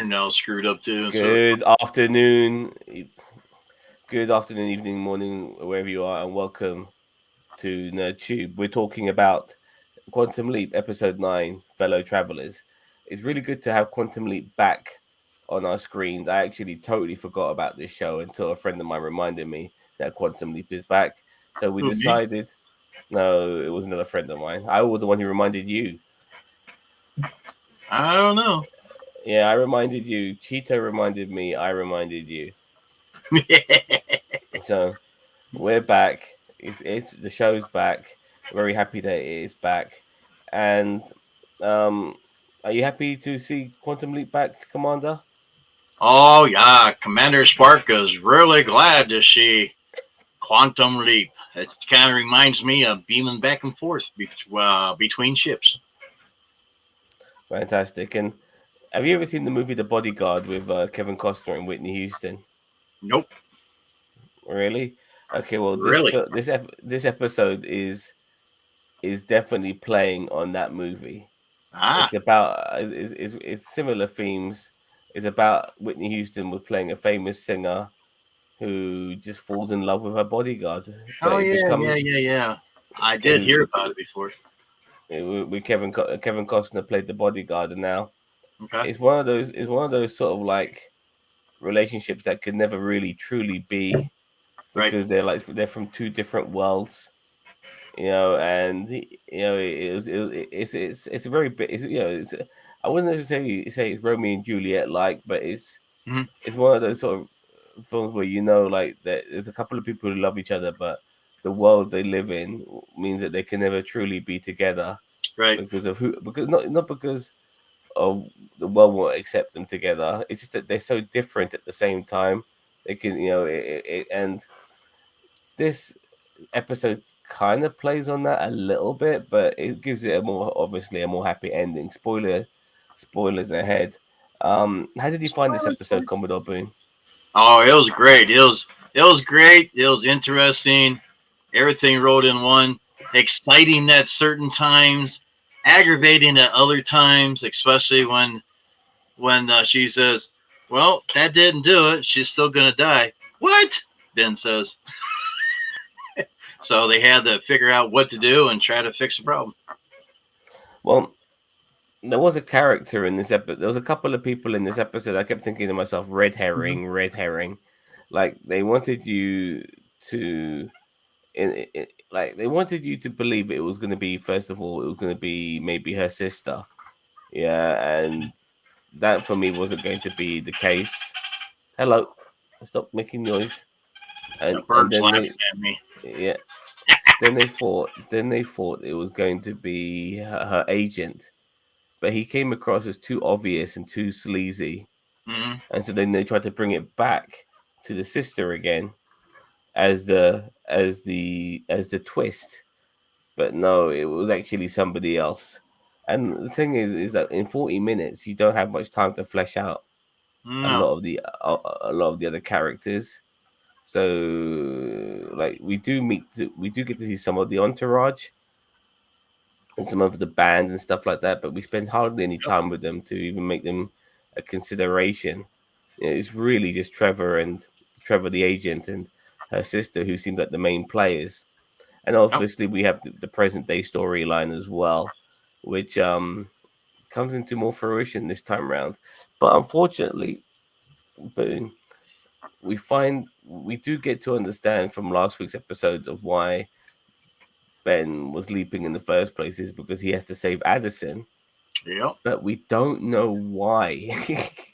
now screwed up too. Good afternoon, evening, morning, wherever you are, and welcome to NerdTube. We're talking about Quantum Leap, Episode 9, Fellow Travelers. It's really good to have Quantum Leap back on our screens. I actually totally forgot about this show until a friend of mine reminded me that Quantum Leap is back. So we who me? decided, no, it was another friend of mine. I was the one who reminded you. I don't know. Yeah, I reminded you. Cheeto reminded me. I reminded you. So we're back. It's the show's back. Very happy that it is back. And um, are you happy to see Quantum Leap back, Commander? Oh yeah, Commander Spark is really glad to see Quantum Leap. It kind of reminds me of beaming back and forth between ships. Fantastic. And have you ever seen the movie The Bodyguard with Kevin Costner and Whitney Houston? Nope, Really? Okay. Well, really. this episode is definitely playing on that movie. Ah, It's about it's similar themes. It's about Whitney Houston was playing a famous singer who just falls in love with her bodyguard, but oh it yeah, yeah, becomes yeah, yeah. I did because hear about it before. with Kevin Costner played the bodyguard, and now Okay, it's one of those sort of like relationships that could never really truly be right. because they're from two different worlds, and it's a very bit, it's I wouldn't necessarily say it's Romeo and Juliet like, but Hmm. it's one of those sort of films where like that there's a couple of people who love each other, but the world they live in means that they can never truly be together Right. because of who because not because of the world won't accept them together. It's just that they're so different at the same time. They can and this episode kind of plays on that a little bit, but it gives it a more happy ending. Spoilers ahead. How did you find this Spoiler, episode, spoiler. Commodore Boone? Oh, it was great. It was great. It was interesting. Everything rolled in one. Exciting at certain times, aggravating at other times, especially when she says, "Well, that didn't do it. She's still gonna die." What? Ben says. So they had to figure out what to do and try to fix the problem. Well, there was a character in this episode. There was a couple of people in this episode. I kept thinking to myself, red Mm-hmm. herring, red herring. Like they wanted you to, like they wanted you to believe it was going to be. First of all, it was going to be maybe her sister. Yeah, and that for me wasn't going to be the case. Hello, stop making noise. The And bird's then laughing at me. yeah, then they thought it was going to be her agent, but he came across as too obvious and too sleazy, Mm-hmm. and so then they tried to bring it back to the sister again as the twist, but no, it was actually somebody else. And the thing is that in 40 minutes you don't have much time to flesh out No. a lot of the other characters. So like we do get to see some of the entourage and some of the band and stuff like that, but we spend hardly any Yep. time with them to even make them a consideration. It's really just Trevor the agent and her sister who seem like the main players. And Yep. obviously we have the present day storyline as well, which comes into more fruition this time round. But unfortunately, Boone, we do get to understand from last week's episode of why Ben was leaping in the first place is because he has to save Addison, Yep. but we don't know why.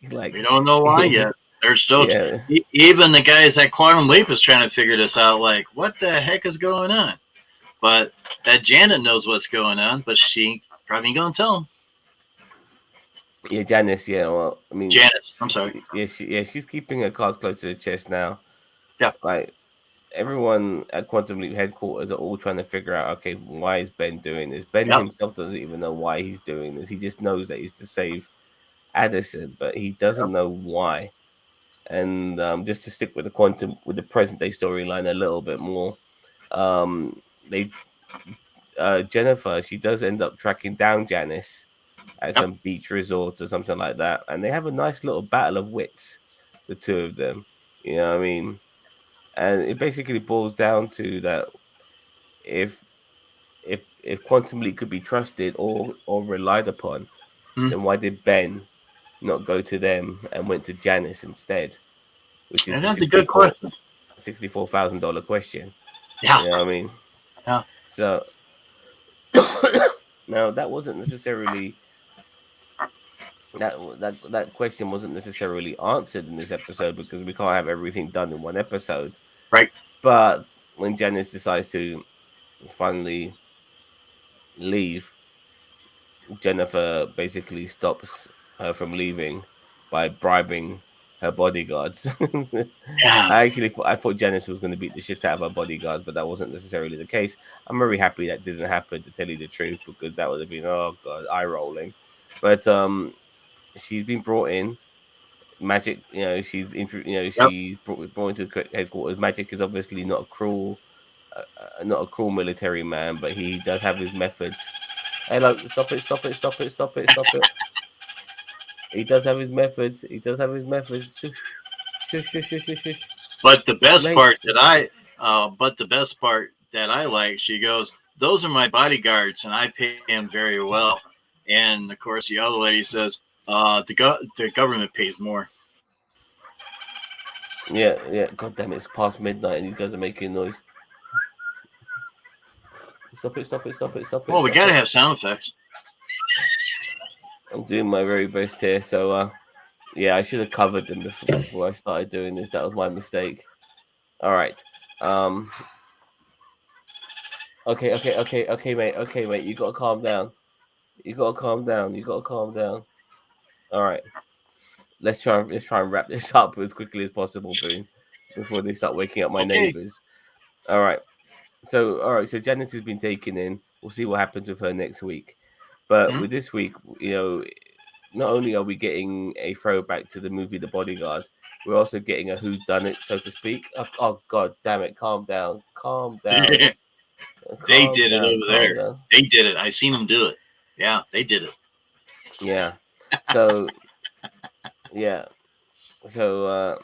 We Like, don't know why yet. They're still yeah, even the guys at Quantum Leap is trying to figure this out. Like, what the heck is going on? But that Janet knows what's going on, but she probably ain't gonna tell him. yeah, Janice. Yeah, well, I mean, Janice, I'm sorry. she's keeping her cards close to the chest now. Yeah. Like everyone at Quantum Leap headquarters are all trying to figure out, okay, why is Ben doing this? Ben Yep. himself doesn't even know why he's doing this. He just knows that he's to save Addison, but he doesn't Yep. know why. And just to stick with the present day storyline a little bit more, they Jennifer, she does end up tracking down Janice at Yep. some beach resort or something like that, and they have a nice little battle of wits, the two of them. You know what I mean? And it basically boils down to that if if Quantum Leap could be trusted or relied upon, Mm. then why did Ben not go to them and went to Janice instead, which is And the that's a good question. $64,000 question. Yeah. You know what I mean? Yeah. So now that wasn't necessarily that question wasn't necessarily answered in this episode because we can't have everything done in one episode. Right. But when Janice decides to finally leave, Jennifer basically stops her from leaving by bribing her bodyguards. Yeah. I thought Janice was going to beat the shit out of her bodyguards, but that wasn't necessarily the case. I'm very happy that didn't happen, to tell you the truth, because that would have been, oh god, eye rolling. But she's been brought in. Magic, Yep. she's brought into the headquarters. Magic is obviously not a cruel military man, but he does have his methods. Hello, stop it, stop it, stop it, stop it, stop it. He does have his methods. He does have his methods. Shush, shush, shush, shush, shush, shush. But the best Mate. part that I like, she goes, "Those are my bodyguards, and I pay them very well." And of course, the other lady says, the government pays more." Yeah, yeah. God damn it, it's past midnight and these guys are making noise. Stop it, stop it, stop it, stop it, Well, we stop got to it. have sound effects. I'm doing my very best here. So, yeah, I should have covered them before I started doing this. That was my mistake. All right. Um. Okay, mate. Okay, mate. You gotta calm down. You gotta calm down. You gotta calm down. All right. Let's try and wrap this up as quickly as possible, Boone, before they start waking up my Okay. neighbors. All right. So Janice has been taken in. We'll see what happens with her next week. But Hmm. with this week, not only are we getting a throwback to the movie The Bodyguard, we're also getting a who done it, so to speak. Oh god damn it, calm down. Calm down. They Calm did it down. over Calm there. down. They did it. I seen them do it. Yeah, they did it. Yeah. So yeah. So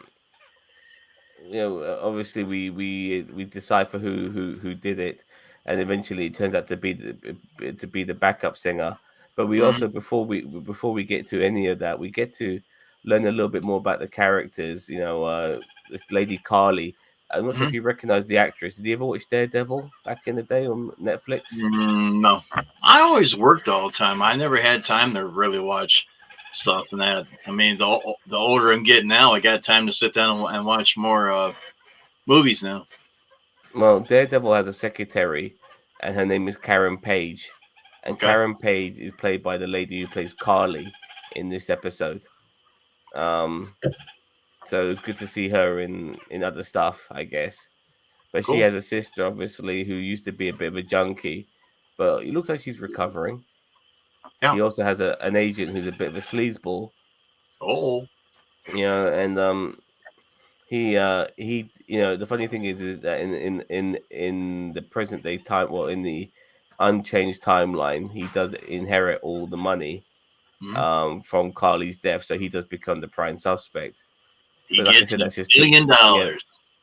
obviously we decipher who did it, and eventually it turns out to be the backup singer. But we Hmm. also, before we get to any of that, we get to learn a little bit more about the characters. This lady Carly. I'm not sure Hmm. if you recognize the actress. Did you ever watch Daredevil back in the day on Netflix? No, I always worked all the time. I never had time to really watch stuff and that. I mean, the older I'm getting now, I got time to sit down and watch more movies now. Well, Daredevil has a secretary, and her name is Karen Page, and Okay, Karen Page is played by the lady who plays Carly in this episode. Um, so it's good to see her in other stuff, I guess. But she cool. has a sister, obviously, who used to be a bit of a junkie, but it looks like she's recovering. Yeah. She also has an agent who's a bit of a sleazeball, Oh. and the funny thing is that in the present day time, well, in the unchanged timeline, he does inherit all the money Hmm. from Carly's death, so he does become the prime suspect. He But like I gets said, $1 that's just billion. yeah,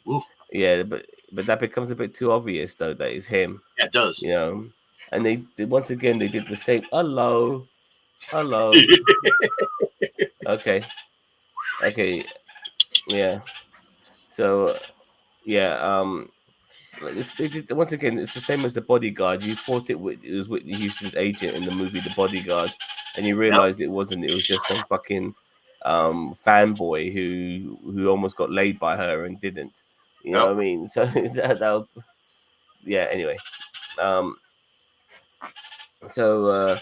Ooh, yeah, but that becomes a bit too obvious though that it's him, yeah, it does. you know. And once again they did the same. Hello, hello. Okay, okay, yeah. So yeah, like this, they did once again. It's the same as the Bodyguard. You thought it was Whitney Houston's agent in the movie The Bodyguard, and you Yep. realized it wasn't. It was just some fucking fanboy who almost got laid by her and didn't. You know Yep. what I mean? So yeah. Anyway, um, so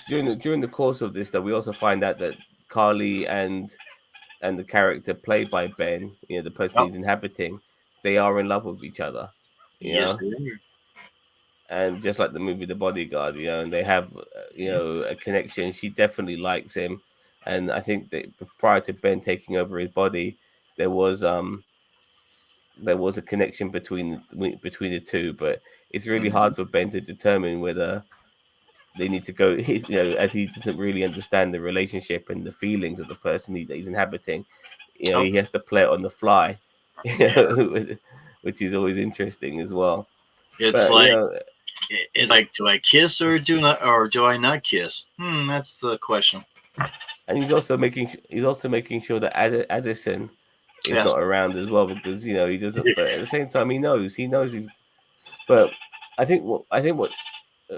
during the course of this, though, we also find out that Carly and the character played by Ben, the person Yep. he's inhabiting, they are in love with each other. You Yes, know, they are. and just like the movie The Bodyguard, and they have a connection. She definitely likes him, and I think that prior to Ben taking over his body, there was um there was a connection between the two. But it's really Hmm. hard for Ben to determine whether they need to go. As he doesn't really understand the relationship and the feelings of the person that he's inhabiting. Oh, He has to play it on the fly, yeah. which is always interesting as well. It's But like it's like, do I kiss or do I not kiss? That's the question. and he's also making sure that Addison is Yes. not around as well, because he doesn't. But at the same time, he knows he's. But I think what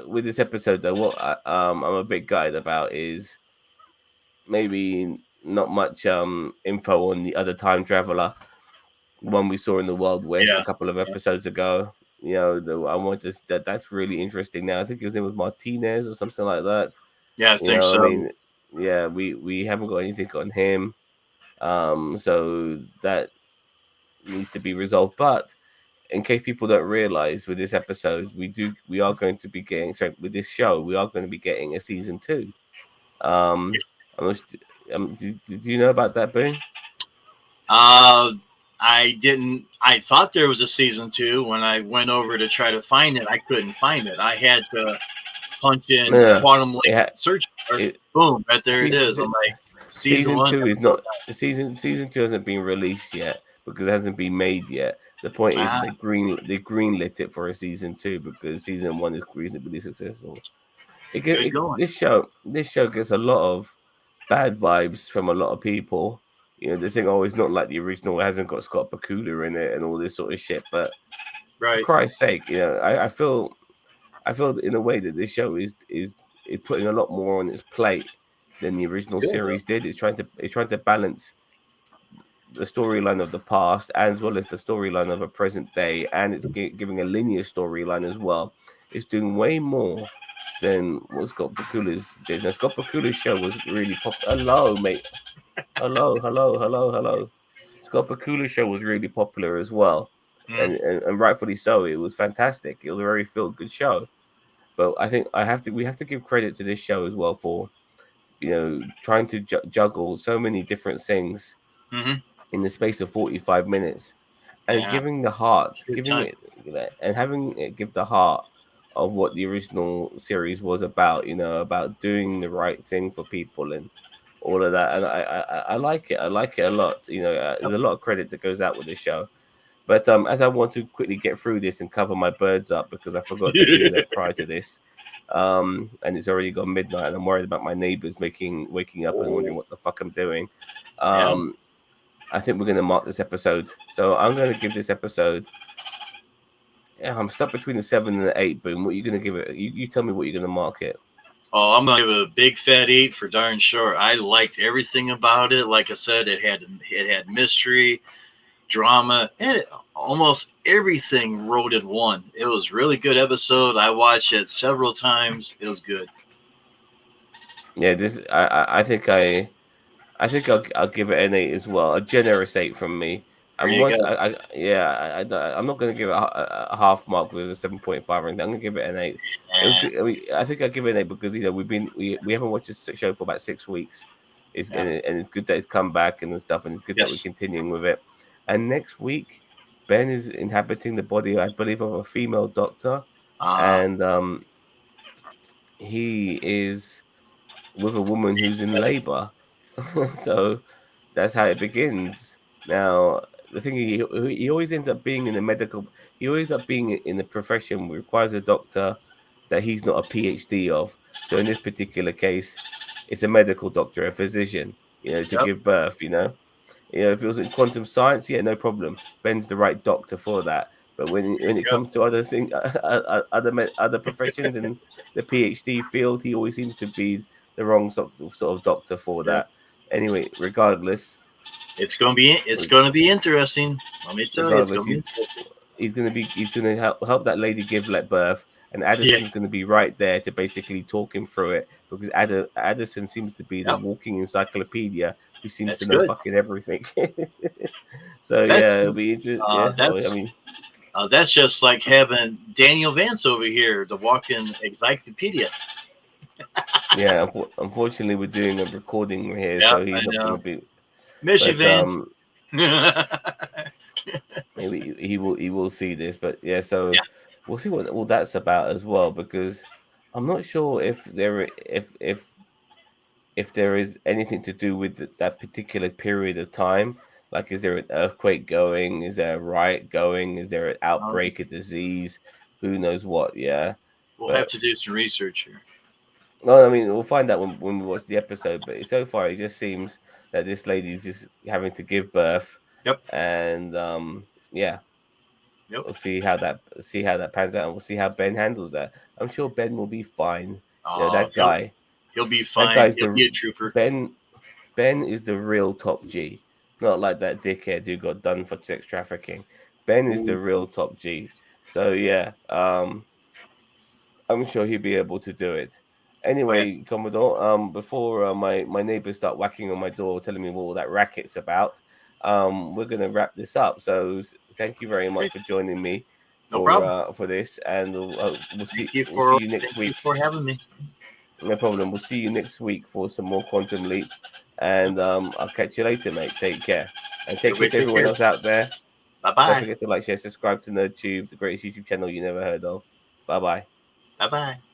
with this episode though, what I'm a bit gutted about is maybe not much info on the other time traveler, one we saw in the Wild West Yeah. a couple of Yeah. episodes ago. I want to that's really interesting. Now I think his name was Martinez or something like that. Yeah. I think I so. mean, yeah, we haven't got anything on him, so that needs to be resolved. But in case people don't realize, with this episode, we are going to be getting, sorry, with this show, we are going to be getting a season two. Um, I'm not, do you know about that, Boone? Uh, I didn't. I thought there was a season two. When I went over to try to find it, I couldn't find it. I had to punch in No, quantum leap it, ha- search bar. it Boom! Right there it season is. I'm se- like, season season one, two is episode not season two hasn't been released yet because it hasn't been made yet. The point is that nine. they greenlit it for a season two because season one is reasonably successful. Good going. This show gets a lot of bad vibes from a lot of people. This thing always not like the original. It hasn't got Scott Bakula in it and all this sort of shit. But for Right. Christ's sake, I feel in a way that this show is putting a lot more on its plate than the original Good though. series did. It's trying to balance the storyline of the past as well as the storyline of a present day, and it's giving a linear storyline as well. It's doing way more than what Scott Bakula's did. Now, Scott Bakula's show was really popular. Hello, mate. Hello, hello, hello, hello. Scott Bakula's show was really popular as well, Mm, and rightfully so. It was fantastic. It was a very feel good show. But I think we have to give credit to this show as well for trying to juggle so many different things hmm in the space of 45 minutes, and Yeah. giving the heart, Good giving time. it, and having it give the heart of what the original series was about, about doing the right thing for people and all of that. And I like it. I like it a lot. There's Yep. a lot of credit that goes out with the show. But as I want to quickly get through this and cover my birds up because I forgot to do that prior to this, and it's already gone midnight, and I'm worried about my neighbors waking up and wondering Oh. what the fuck I'm doing. Yeah. Um, I think we're going to mark this episode. So I'm going to give this episode. Yeah, I'm stuck between the 7 and the 8. Boom. What are you going to give it? You tell me what you're going to mark it. Oh, I'm gonna give it a big fat eight for darn sure. I liked everything about it. Like I said, it had mystery, drama, and almost everything rolled in one. It was really good episode. I watched it several times. It was good. Yeah, this I think I'll give it an 8 as well. A generous 8 from me. There I'm you one. go. I'm not going to give it a half mark with a 7.5 or anything. I'm going to give it an 8. It was And good. I mean, I think I'll give it an 8 because we haven't watched this show for about 6 weeks. yeah, And it's good that it's come back and stuff, and it's good that we're yes. continuing with it. And next week, Ben is inhabiting the body, I believe, of a female doctor, Uh, and he is with a woman who's in labor. So that's how it begins. Now, the thing he always ends up being in a medical. He always up being in a profession that requires a doctor that he's not a PhD of. So in this particular case, it's a medical doctor, a physician, to yep. give birth. If it was in quantum science, yeah, no problem. Ben's the right doctor for that. But when it Yep. comes to other things, other professions in the PhD field, he always seems to be the wrong sort of doctor for Yep. that. Anyway, regardless, It's gonna be interesting. Let me tell you, it's regardless, gonna be he's interesting. he's gonna help that lady give let birth, and Yeah. Addison's gonna be right there to basically talk him through it because Addison seems to be the Yep. walking encyclopedia who seems That's to know good. fucking everything. So That's yeah, it'll be interesting. uh, Yeah, well, I that's mean, that's just like having Daniel Vance over here, the walking encyclopedia. yeah. Unfortunately, we're doing a recording here, Yep, so he's I not gonna know. be. Miss you, But Vance. Yeah. maybe he will see this. But yeah, so we'll see what all that's about as well because I'm not sure if there is anything to do with that particular period of time. Like, is there an earthquake going? Is there a riot going? Is there an Um, outbreak of disease? Who knows what? Yeah, we'll have but to do some research here. no, I mean we'll find out when we watch the episode. But so far, it just seems that this lady's just having to give birth, Yep. and yeah, Yep. we'll see how that pans out, and we'll see how Ben handles that. I'm sure Ben will be fine. You know, Uh, he'll he'll be that fine. guy's He'll the be a trooper. Ben. Ben is the real top G, not like that dickhead who got done for sex trafficking. Ben is the Ooh. real top G. So yeah, I'm sure he'll be able to do it. Oh yeah. Anyway, Commodore, before my neighbors start whacking on my door, telling me what all that racket's about, we're gonna wrap this up. So thank you very much Okay. for joining me No problem. for this, and we'll see you next Thank you week. for having me. No problem. We'll see you next week for some more Quantum Leap. And I'll catch you later, mate. Take care. And take care Everybody to take everyone care. else out there. Bye Don't bye. forget to like, share, subscribe to NerdTube, the greatest YouTube channel you never heard of. Bye bye. Bye bye.